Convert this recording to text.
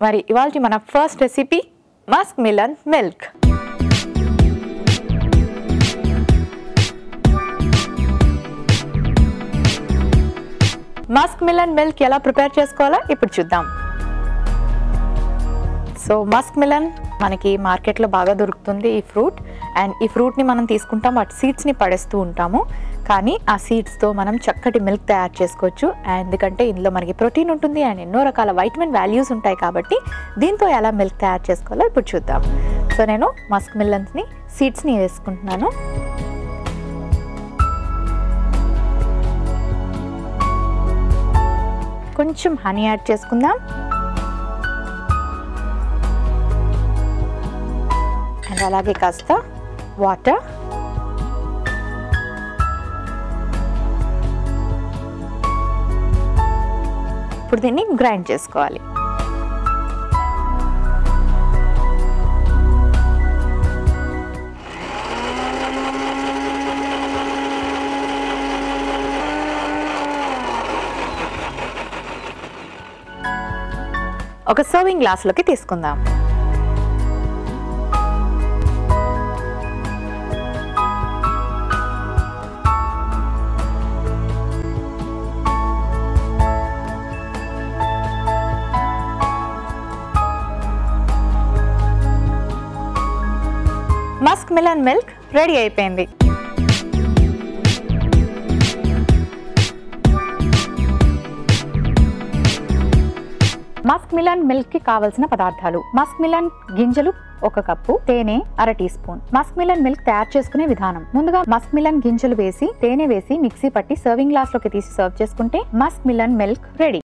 మరి ఇవాల్టి మన first recipe muskmelon milk. Muskmelon milk ఎలా ప్రిపేర్ చేసుకోవాలో ఇప్పుడు చూద్దాం. సో మస్క్మిలన్ మనకి మార్కెట్లో బాగా దొరుకుతుంది ఈ ఫ్రూట్. అండ్ ఈ ఫ్రూట్ని మనం తీసుకుంటాం, వాటి సీడ్స్ని పడేస్తూ ఉంటాము. కానీ ఆ సీడ్స్తో మనం చక్కటి మిల్క్ తయారు చేసుకోవచ్చు. ఎందుకంటే ఇందులో మనకి ప్రోటీన్ ఉంటుంది అండ్ ఎన్నో రకాల వైటమిన్ వాల్యూస్ ఉంటాయి. కాబట్టి దీంతో ఎలా మిల్క్ తయారు చేసుకోవాలో ఇప్పుడు చూద్దాం. సో నేను మస్క్మిలన్స్ని సీడ్స్ని వేసుకుంటున్నాను. కొంచెం హనీ యాడ్ చేసుకుందాం. అండ్ అలాగే కాస్త వాటర్. ఇప్పుడు దీన్ని గ్రైండ్ చేసుకోవాలి. ఒక సర్వింగ్ గ్లాస్లోకి తీసుకుందాం. మస్క్మిలన్ మిల్క్ రెడీ అయిపోయింది. మస్క్మిలన్ మిల్క్ కి కావలసిన పదార్థాలు: మస్క్మిలన్ గింజలు 1 కప్పు, తేనె 1/2 టీ స్పూన్. మస్క్మిలన్ మిల్క్ తయారు చేసుకునే విధానం: ముందుగా మస్క్మిలన్ గింజలు వేసి తేనె వేసి మిక్సీ పట్టి సర్వింగ్ గ్లాస్ లోకి తీసి సర్వ్ చేసుకుంటే మస్క్మిలన్ మిల్క్ రెడీ.